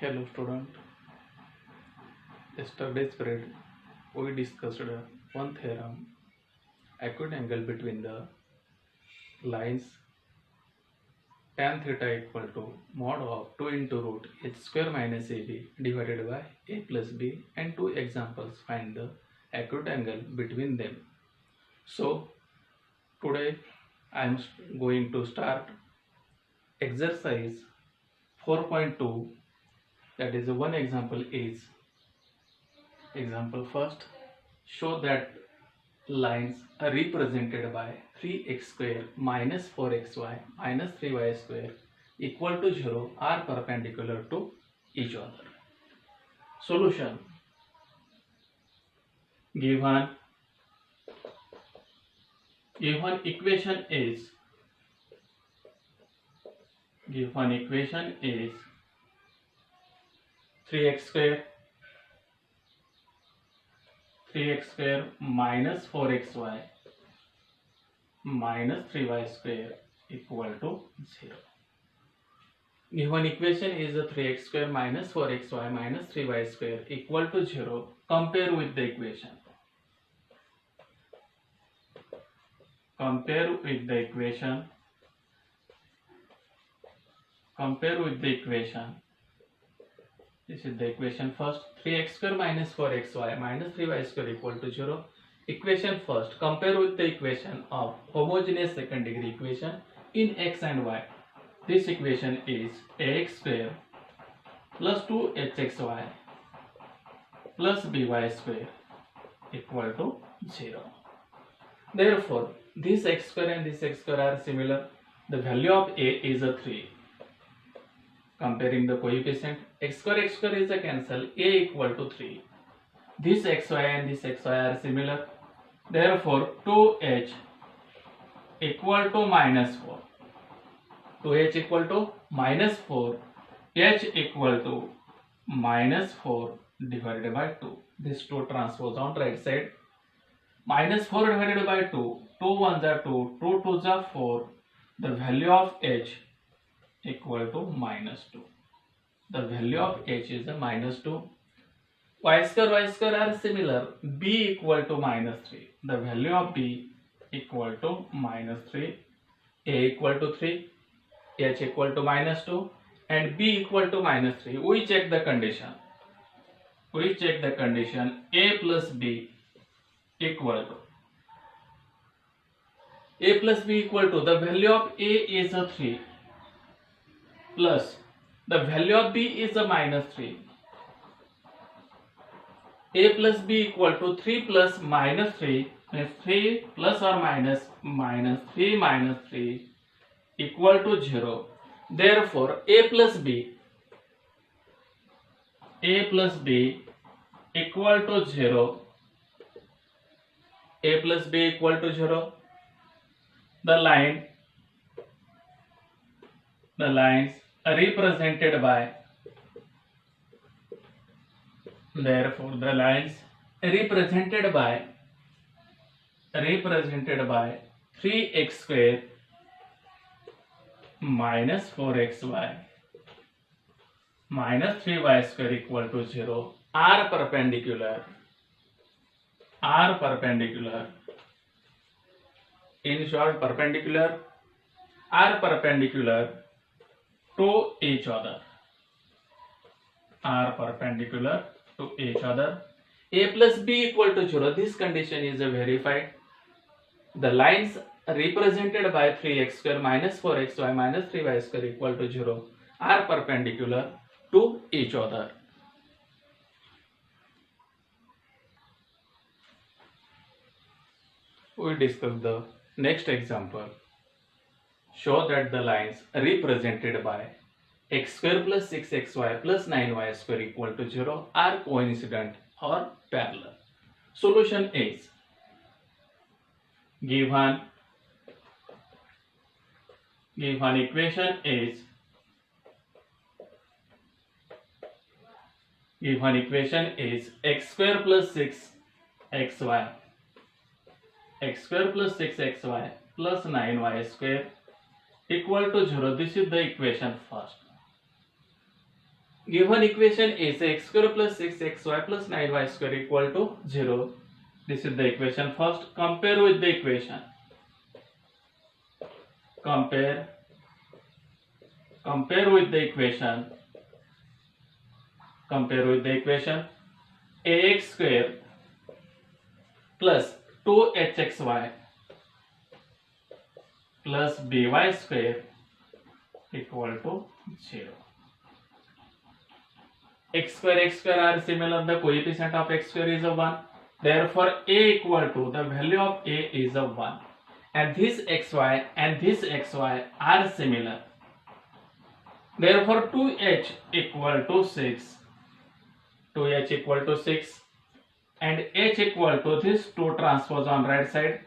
Hello student, yesterday's period we discussed one theorem, acute angle between the lines tan theta equal to mod of 2 into root h square minus ab divided by a plus b, and two examples find the acute angle between them. So today I am going to start exercise 4.2. that is one example is example first. Show that lines are represented by 3x square minus 4xy minus 3y square equal to 0 are perpendicular to each other. Solution. Given equation is 3x square minus 4xy minus 3y square equal to 0. Given equation is a 3x square minus 4xy minus 3y square equal to 0. Compare with the equation. Compare with the equation. This is the equation first. 3x square minus 4xy minus 3y square equal to 0. Equation first. Compare with the equation of homogeneous second degree equation in x and y. This equation is ax square plus 2hxy plus by square equal to 0. Therefore, this x square and this x square are similar. The value of a is a 3. Comparing the coefficient, x square is a cancel, a equal to 3. This xy and this xy are similar. Therefore, 2h equal to minus 4. 2h equal to minus 4. h equal to minus 4 divided by 2. This 2 transpose on right side. Minus 4 divided by 2. 2 1s are 2. 2 2s are 4. The value of h equal to minus 2. The value of h is a minus 2. Y square are similar. B equal to minus 3. The value of b equal to minus 3. A equal to 3. H equal to minus 2. And b equal to minus 3. We check the condition. A plus b equal to. A plus b equal to. The value of a is a 3. Plus the value of b is a minus 3. A plus b equal to 3 plus minus 3 means 3 plus or minus 3 minus 3 equal to 0. Therefore, a plus b equal to 0. A plus b equal to 0. The lines are represented by, therefore the lines represented by 3x square minus 4xy minus 3y square equal to 0 are perpendicular. In short, are perpendicular to each other. A plus b equal to 0. This condition is verified. The lines represented by 3x square minus 4xy minus 3y square equal to 0 are perpendicular to each other. We discuss the next example. Show that the lines represented by x square plus 6xy plus 9y square equal to 0 are coincident or parallel. Solution is given equation is x square plus 6xy plus 9y square equal to 0. This is the equation first. Given equation is x square plus 6xy plus 9y square equal to 0. This is the equation first. Compare with the equation. Compare with the equation. Compare with the equation. Ax square plus 2hxy plus by square equal to 0. X square are similar. The coefficient of x square is a 1. Therefore, a equal to the value of a is a 1. And this xy and this xy are similar. Therefore, 2h equal to 6. 2h equal to 6. And h equal to this 2 transpose on right side.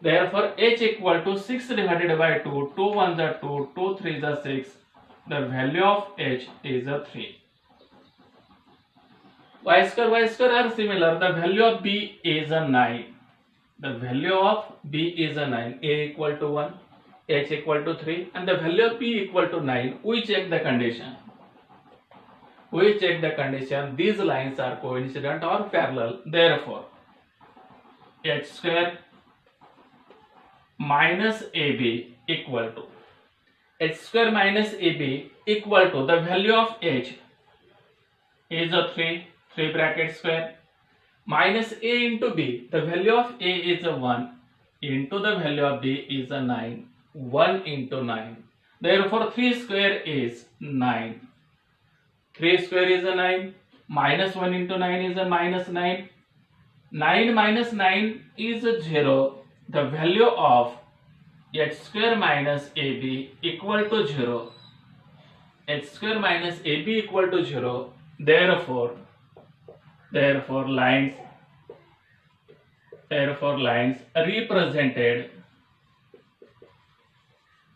Therefore, h equal to 6 divided by 2. 2 1s are 2. 2 3s are 6. The value of h is a 3. Y square are similar. The value of b is a 9. The value of b is a 9. A equal to 1, h equal to 3, and the value of b equal to 9. We check the condition. These lines are coincident or parallel. Therefore, h square minus ab equal to the value of h is a 3. 3 bracket square minus a into b. The value of a is a 1 into the value of b is a 9. 1 into 9. Therefore, 3 square is 9. 3 square is a 9. Minus 1 into 9 is a minus 9. 9 minus 9 is a 0. The value of h square minus ab equal to 0. H square minus ab equal to 0. Therefore lines represented.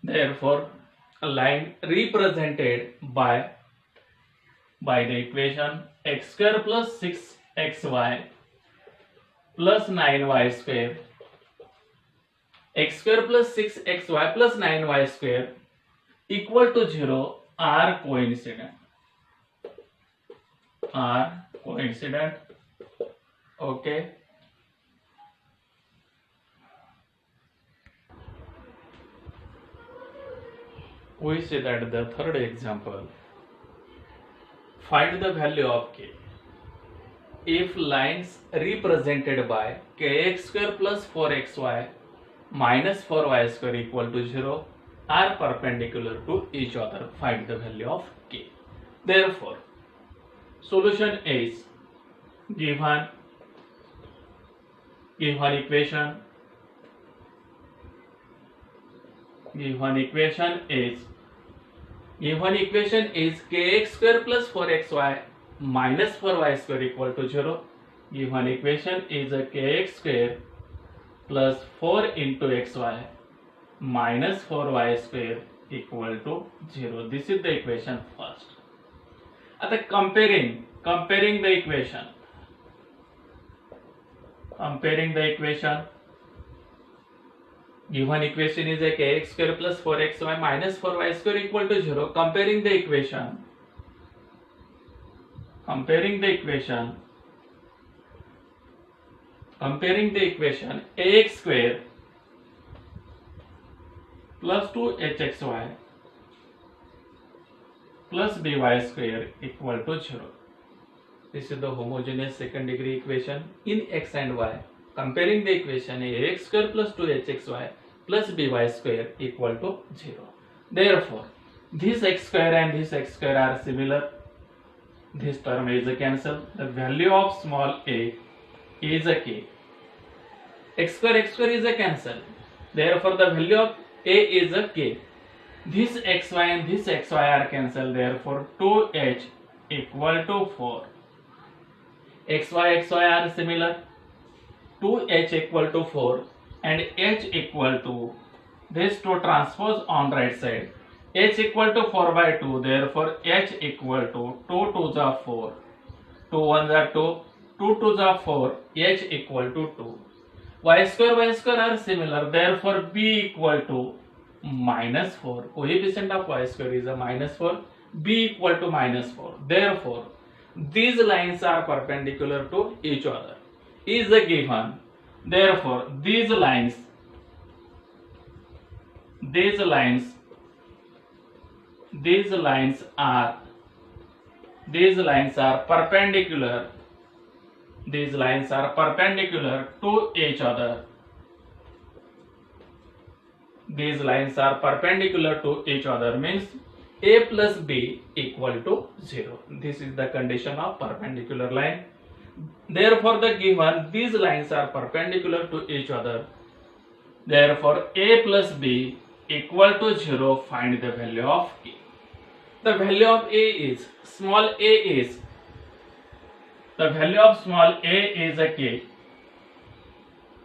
Therefore, a line represented by the equation x square plus 6xy plus 9y square. X square plus 6xy plus 9y square equal to 0 are coincident. Okay. We see that the third example. Find the value of k. If lines represented by kx square plus 4xy minus 4y square equal to 0 are perpendicular to each other, find the value of k. Therefore, solution is given equation is kx square plus 4xy minus 4y square equal to 0. Given equation is a kx square plus 4 into xy minus 4y square equal to 0. This is the equation first. At the comparing the equation. Given equation is a kx square plus 4xy minus 4y square equal to 0. Comparing the equation. Ax square plus 2hxy plus by square equal to 0. This is the homogeneous second degree equation in x and y. Comparing the equation ax square plus 2hxy plus by square equal to 0. Therefore, this x square and this x square are similar. This term is a cancel. The value of small a is a k. X square is a cancel. Therefore, the value of a is a k. This xy and this xy are cancelled. Therefore, 2h equal to 4. xy are similar. 2h equal to 4 and h equal to this 2 transpose on right side. H equal to 4 by 2. Therefore, h equal to 2 2s are 4. 2 1s are 2. 2 2s are 4. H equal to 2. Y square are similar. Therefore, b equal to minus 4. Coefficient of y square is a minus 4. b equal to -4. Therefore, these lines are perpendicular to each other. Is a given. Therefore, these lines are perpendicular. These lines are perpendicular to each other. These lines are perpendicular to each other means a plus b equal to 0. This is the condition of perpendicular line. Therefore, the given these lines are perpendicular to each other. Therefore, a plus b equal to 0. Find the value of k. The value of a is small a is the value of small a is a k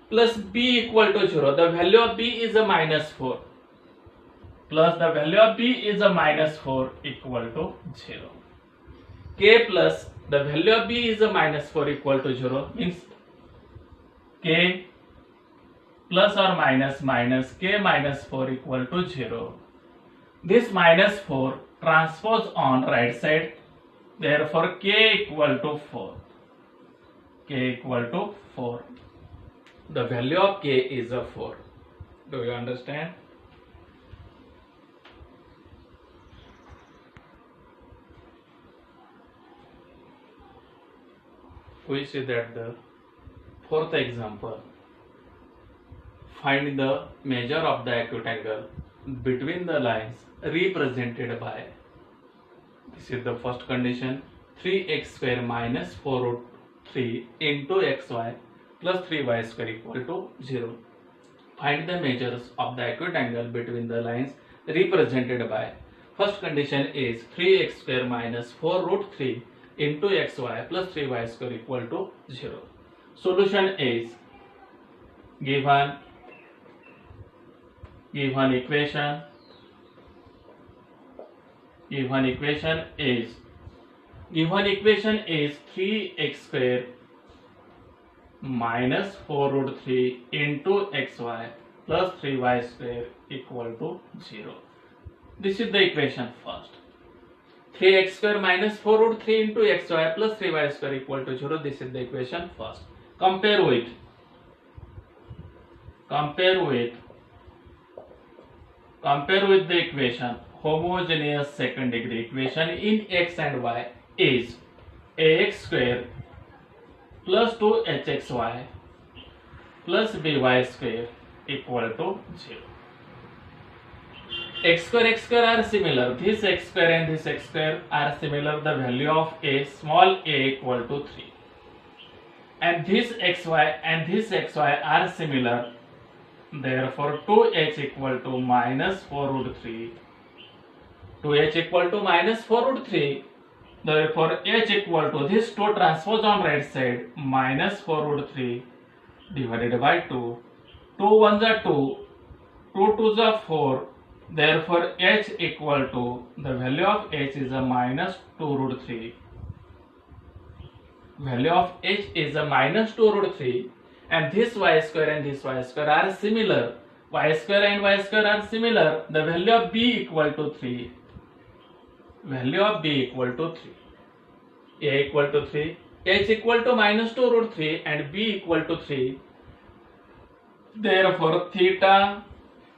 plus b equal to 0. The value of b is a -4 plus the value of b is a -4 equal to 0. K plus the value of b is a -4 equal to 0 means k plus or minus k -4 equal to 0. This -4 transpose on right side. Therefore, k equal to 4. K equal to 4. The value of k is a 4. Do you understand? We see that the fourth example. Find the measure of the acute angle between the lines represented by. This is the first condition. 3x square minus 4 root 3 into xy plus 3y square equal to 0. Find the measures of the acute angle between the lines represented by. First condition is 3x square minus 4 root 3 into xy plus 3y square equal to 0. Solution is given equation. Given equation is 3x square minus 4 root 3 into xy plus 3y square equal to 0. This is the equation first. 3x square minus 4 root 3 into xy plus 3y square equal to 0. This is the equation first. Compare with the equation. Homogeneous second degree equation in x and y is ax square plus 2hxy plus by square equal to 0. X square are similar. This x square and this x square are similar. The value of a small a equal to 3. And this xy and this xy are similar. Therefore, 2h equal to minus 4 root 3. 2h equal to minus 4 root 3. Therefore, h equal to this 2 transpose on right side minus 4 root 3 divided by 2. 2 1s are 2. 2 2s are 4. Therefore, h equal to the value of h is a minus 2 root 3. Value of h is a minus 2 root 3. And this y square and this y square are similar. Y square and y square are similar. The value of b equal to 3. Value of b equal to 3. A equal to 3. H equal to minus 2 root 3 and b equal to 3. Therefore, theta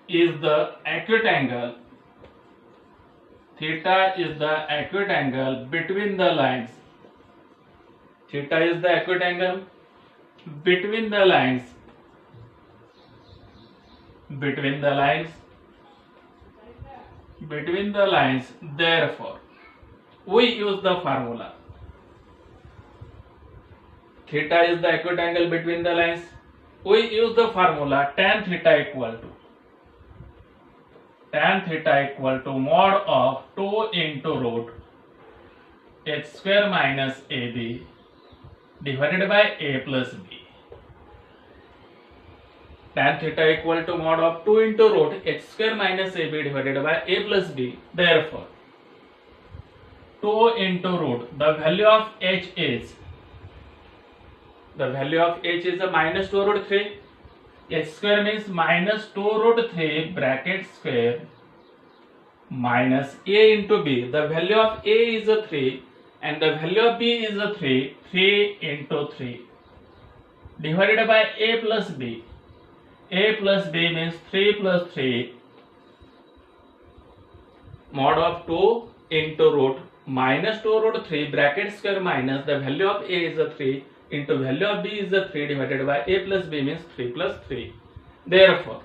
is the acute angle. Theta is the acute angle between the lines. Theta is the acute angle between the lines. Between the lines. Therefore, we use the formula. Theta is the acute angle between the lines. We use the formula tan theta equal to mod of 2 into root h square minus ab divided by a plus b. Tan theta equal to mod of 2 into root h square minus ab divided by a plus b. Therefore, 2 into root, the value of h is a minus 2 root 3. H square means minus 2 root 3 bracket square minus a into b. The value of a is a 3 and the value of b is a 3. 3 into 3 divided by a plus b. A plus b means 3 plus 3 mod of 2 into root minus 2 root 3 bracket square minus the value of a is a 3 into value of b is a 3 divided by a plus b means 3 plus 3. Therefore,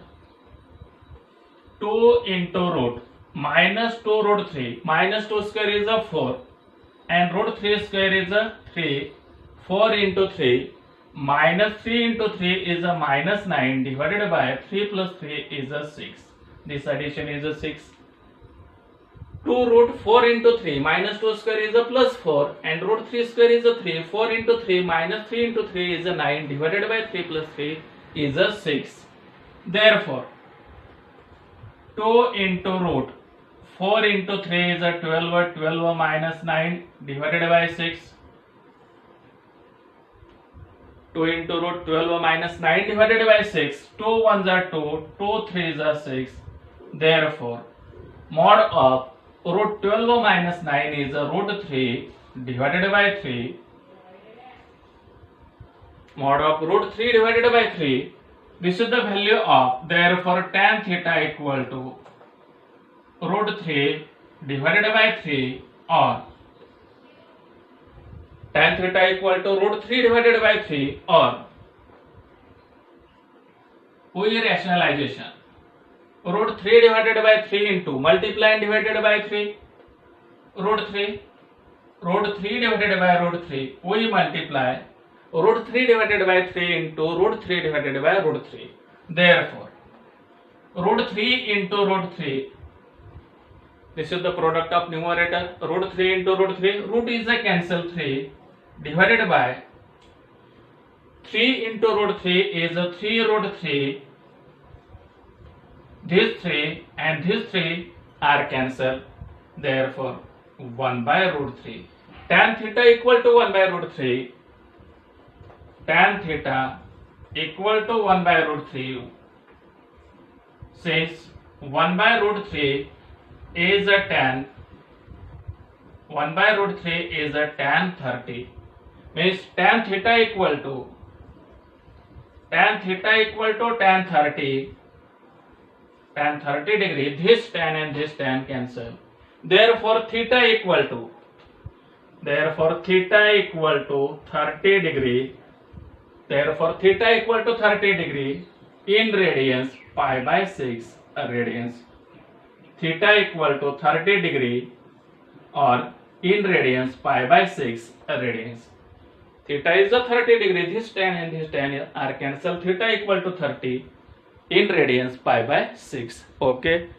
2 into root minus 2 root 3 minus 2 square is a 4 and root 3 square is a 3. 4 into 3 minus 3 into 3 is a minus 9 divided by 3 plus 3 is a 6. This addition is a 6. 2 root 4 into 3 minus 2 square is a plus 4 and root 3 square is a 3. 4 into 3 minus 3 into 3 is a 9 divided by 3 plus 3 is a 6. Therefore, 2 into root 4 into 3 is a 12. 12 minus 9 divided by 6. 2 into root 12 minus 9 divided by 6. 2 ones are 2. 2 3s are 6. Therefore, mod of root 12 minus 9 is a root 3 divided by 3. Mod of root 3 divided by 3. This is the value of, therefore tan theta equal to root 3 divided by 3 or tan theta equal to root 3 divided by 3 or Fourier rationalization. Root 3 divided by 3 into multiply and divided by 3 root 3 divided by root 3 we multiply root 3 divided by 3 into root 3 divided by root 3. Therefore, root 3 into root 3, this is the product of numerator, root 3 into root 3, root is a cancel 3 divided by 3 into root 3 is a 3 root 3. These 3 and these 3 are cancelled. Therefore, 1 by root 3. Tan theta equal to 1 by root 3. Tan theta equal to 1 by root 3. Since 1 by root 3 is a tan, 1 by root 3 is a tan 30. Means tan theta equal to tan 30. Tan 30 degree, this tan and this tan cancel. Therefore, theta equal to 30 degree. Therefore, theta equal to 30 degree in radians pi by 6 radians. Theta equal to 30 degree or in radians pi by 6 radians. Theta is a 30 degree. This tan and this tan are cancelled. Theta equal to 30 in radians pi by 6. Okay.